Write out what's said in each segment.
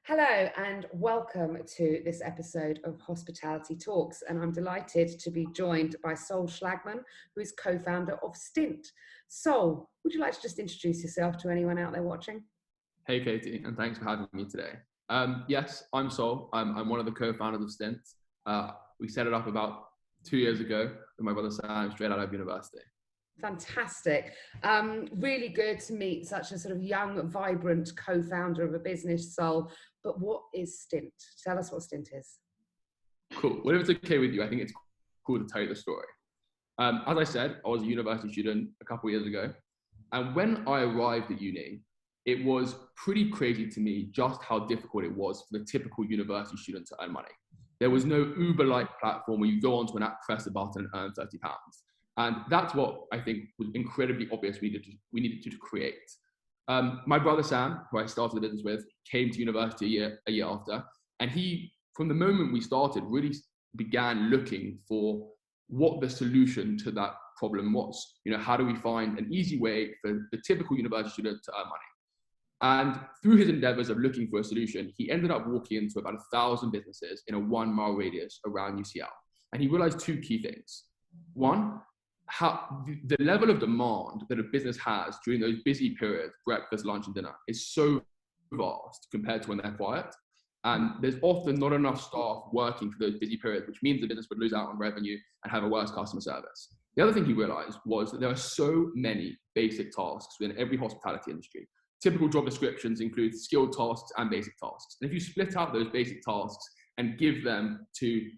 Hello and welcome to this episode of Hospitality Talks, and I'm delighted to be joined by Sol Schlagman, who is co-founder of Stint. Sol, would you like to just introduce yourself to anyone out there watching? Hey Katy, and thanks for having me today. Yes, I'm Sol. I'm one of the co-founders of Stint. We set it up about 2 years ago with my brother Sam, straight out of university. Fantastic. Really good to meet such a sort of young, vibrant co-founder of a business, Sol. But what is Stint? Tell us what Stint is. Cool. Well, if it's okay with you, I think it's cool to tell you the story. As I said, I was a university student a couple of years ago. And when I arrived at uni, it was pretty crazy to me just how difficult it was for the typical university student to earn money. There was no Uber-like platform where you go onto an app, press a button, and earn £30. And that's what I think was incredibly obvious we needed to create. My brother Sam, who I started the business with, came to university a year after, and he, from the moment we started, really began looking for what the solution to that problem was. How do we find an easy way for the typical university student to earn money? And through his endeavors of looking for a solution, he ended up walking into about 1,000 businesses in a 1-mile radius around UCL. And he realized two key things. One, how the level of demand that a business has during those busy periods, breakfast, lunch, and dinner, is so vast compared to when they're quiet. And there's often not enough staff working for those busy periods, which means the business would lose out on revenue and have a worse customer service. The other thing he realized was that there are so many basic tasks within every hospitality industry. Typical job descriptions include skilled tasks and basic tasks. And if you split out those basic tasks and give them to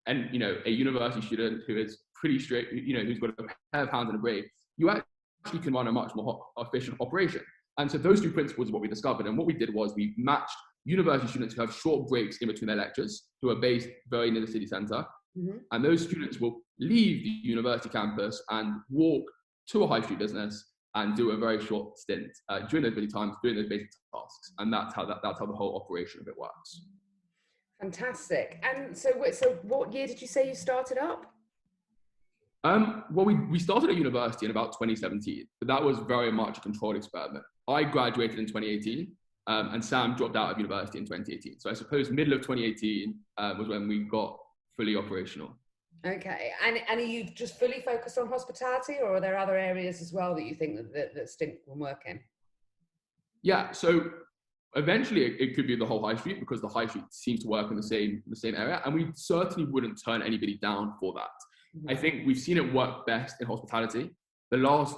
a university student who is pretty straight, who's got a pair of hands and a brain, you actually can run a much more efficient operation. And so those two principles are what we discovered. And what we did was we matched university students who have short breaks in between their lectures, who are based very near the city centre. Mm-hmm. And those students will leave the university campus and walk to a high street business and do a very short stint during those busy times, doing those basic tasks. And that's how the whole operation of it works. Fantastic. And so what year did you say you started up? Well, we started at university in about 2017, but that was very much a controlled experiment. I graduated in 2018, and Sam dropped out of university in 2018. So I suppose middle of 2018 was when we got fully operational. Okay. And are you just fully focused on hospitality, or are there other areas as well that you think that Stint will work in? Yeah. So eventually it could be the whole high street, because the high street seems to work in the same area, and we certainly wouldn't turn anybody down for that. Mm-hmm. I think we've seen it work best in hospitality. The last,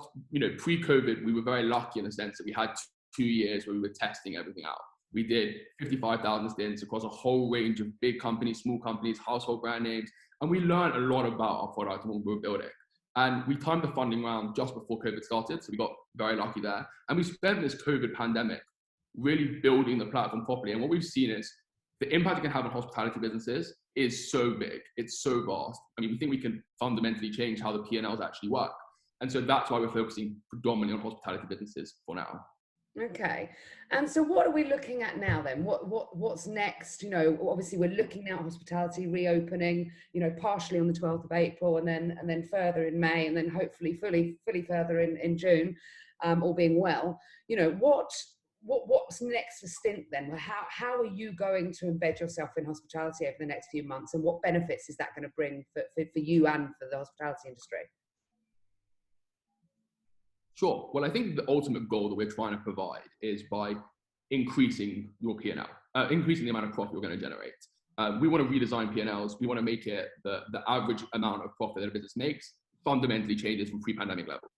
pre-COVID, we were very lucky in the sense that we had 2 years where we were testing everything out. We did 55,000 stints across a whole range of big companies, small companies, household brand names, and we learned a lot about our product and what we were building. And we timed the funding round just before COVID started, so we got very lucky there. And we spent this COVID pandemic really building the platform properly. And what we've seen is the impact it can have on hospitality businesses is so big, it's so vast. I mean, we think we can fundamentally change how the P&Ls actually work. And so that's why we're focusing predominantly on hospitality businesses for now. Okay. And so what are we looking at now then? What's next? Obviously we're looking now at hospitality reopening, partially on the 12th of April and then further in May, and then hopefully fully further in June, all being well. What's next for Stint then? How are you going to embed yourself in hospitality over the next few months, and what benefits is that going to bring for you and for the hospitality industry? Sure. Well, I think the ultimate goal that we're trying to provide is by increasing your P&L, increasing the amount of profit you're going to generate. We want to redesign P&Ls. We want to make it the average amount of profit that a business makes fundamentally changes from pre-pandemic levels.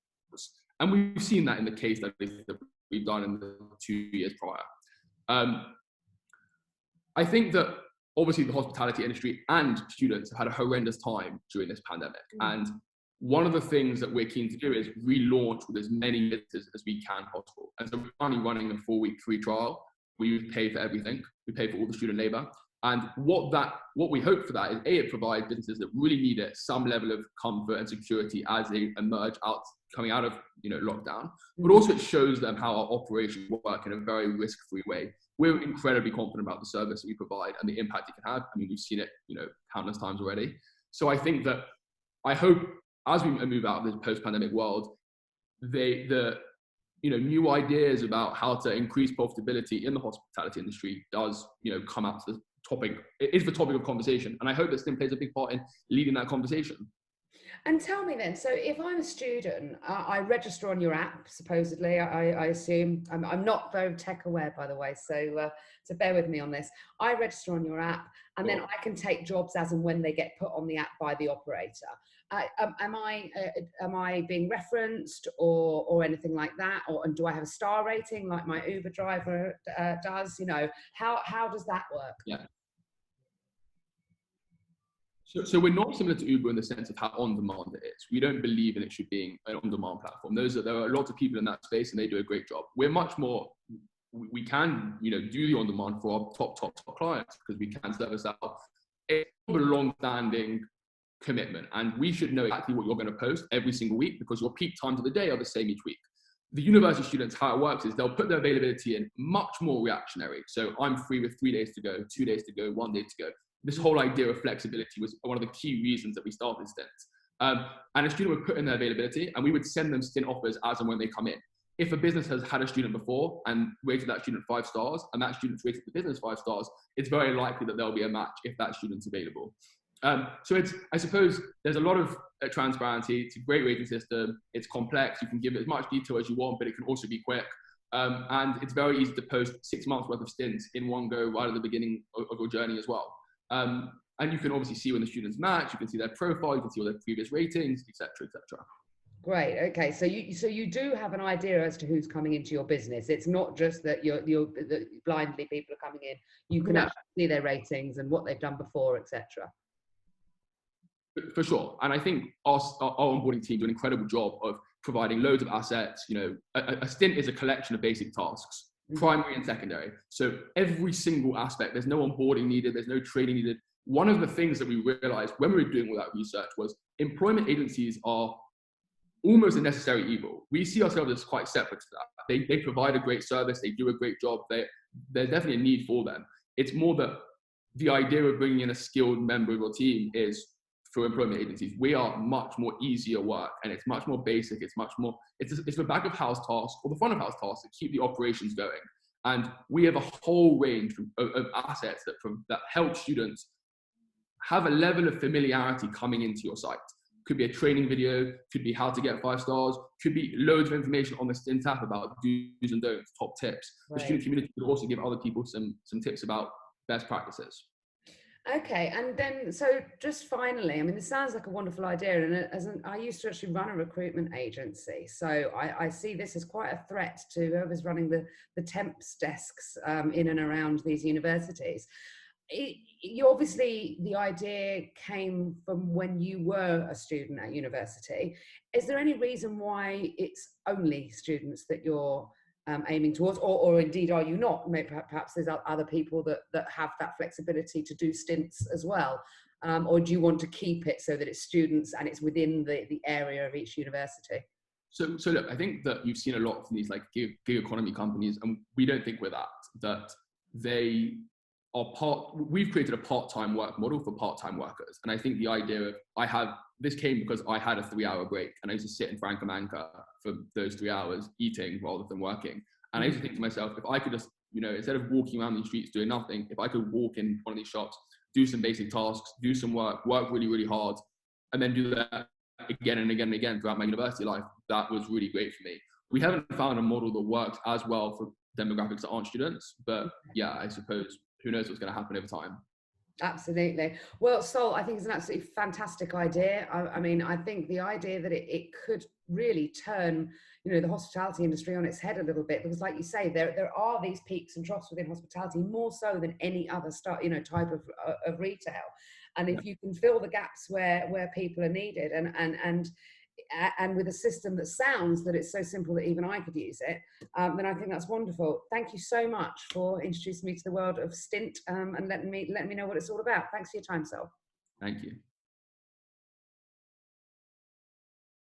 And we've seen that in the case studies that we've done in the 2 years prior. I think that obviously the hospitality industry and students have had a horrendous time during this pandemic. And one of the things that we're keen to do is relaunch with as many businesses as we can possible. And so we're currently running a 4-week free trial. We pay for everything. We pay for all the student labor. And what we hope for that is, it provides businesses that really need it some level of comfort and security as they emerge coming out of lockdown. But also it shows them how our operations work in a very risk-free way. We're incredibly confident about the service that we provide and the impact it can have. I mean, we've seen it countless times already. So I think that I hope as we move out of this post-pandemic world, the new ideas about how to increase profitability in the hospitality industry does, come out to the topic. It is the topic of conversation. And I hope that Stint plays a big part in leading that conversation. And tell me then, so if I'm a student, I register on your app, supposedly, I assume. I'm not very tech aware, by the way, so bear with me on this. I register on your app, and then I can take jobs as and when they get put on the app by the operator. Am I being referenced or anything like that? And do I have a star rating like my Uber driver does? How does that work? Yeah. So we're not similar to Uber in the sense of how on-demand it is. We don't believe in it should being an on-demand platform. There are lots of people in that space and they do a great job. We're much more, we can, do the on-demand for our top clients because we can service out a long-standing commitment. And we should know exactly what you're going to post every single week because your peak times of the day are the same each week. The university students, how it works is they'll put their availability in much more reactionary. So I'm free with 3 days to go, 2 days to go, 1 day to go. This whole idea of flexibility was one of the key reasons that we started Stint. And a student would put in their availability and we would send them Stint offers as and when they come in. If a business has had a student before and rated that student 5 stars and that student's rated the business 5 stars, it's very likely that there'll be a match if that student's available. So I suppose there's a lot of transparency. It's a great rating system. It's complex. You can give it as much detail as you want, but it can also be quick. And it's very easy to post 6 months worth of stints in one go right at the beginning of your journey as well. And you can obviously see when the students match, you can see their profile, you can see all their previous ratings, etc., etc. Great. Okay. So you do have an idea as to who's coming into your business. It's not just that that blindly people are coming in. You can actually see their ratings and what they've done before, etc. For sure. And I think our onboarding team do an incredible job of providing loads of assets. A stint is a collection of basic tasks, primary and secondary. So every single aspect, there's no onboarding needed, there's no training needed. One of the things that we realized when we were doing all that research was employment agencies are almost a necessary evil. We see ourselves as quite separate to that. They provide a great service, they do a great job, there's definitely a need for them. It's more that the idea of bringing in a skilled member of your team is, for employment agencies, we are much more easier work and it's much more basic. It's the back of house tasks or the front of house tasks that keep the operations going. And we have a whole range of assets that help students have a level of familiarity coming into your site. Could be a training video, could be how to get 5 stars, could be loads of information on the Stint app about do's and don'ts, top tips. Right. The student community could also give other people some tips about best practices. Okay, and then so just finally, this sounds like a wonderful idea, and I used to actually run a recruitment agency, so I see this as quite a threat to whoever's running the temps desks in and around these universities. You obviously, the idea came from when you were a student at university. Is there any reason why it's only students that you're aiming towards, or indeed are you not? Maybe perhaps there's other people that have that flexibility to do stints as well, or do you want to keep it so that it's students and it's within the area of each university? So look, I think that you've seen a lot from these like gig economy companies, and we don't think we're that they are we've created a part-time work model for part-time workers. And I think the idea of this came because I had a 3-hour break and I used to sit in Francomanca for those 3 hours eating rather than working. And I used to think to myself, if I could just, instead of walking around these streets doing nothing, if I could walk in one of these shops, do some basic tasks, do some work really, really hard, and then do that again and again and again throughout my university life, that was really great for me. We haven't found a model that works as well for demographics that aren't students, but yeah, I suppose who knows what's going to happen over time. Absolutely. Well, Sol, I think it's an absolutely fantastic idea. I think the idea that it could really turn, the hospitality industry on its head a little bit, because like you say, there are these peaks and troughs within hospitality, more so than any other type of retail. And if you can fill the gaps where people are needed and with a system that sounds that it's so simple that even I could use it, then I think that's wonderful. Thank you so much for introducing me to the world of Stint and letting me know what it's all about. Thanks for your time, Sol. Thank you.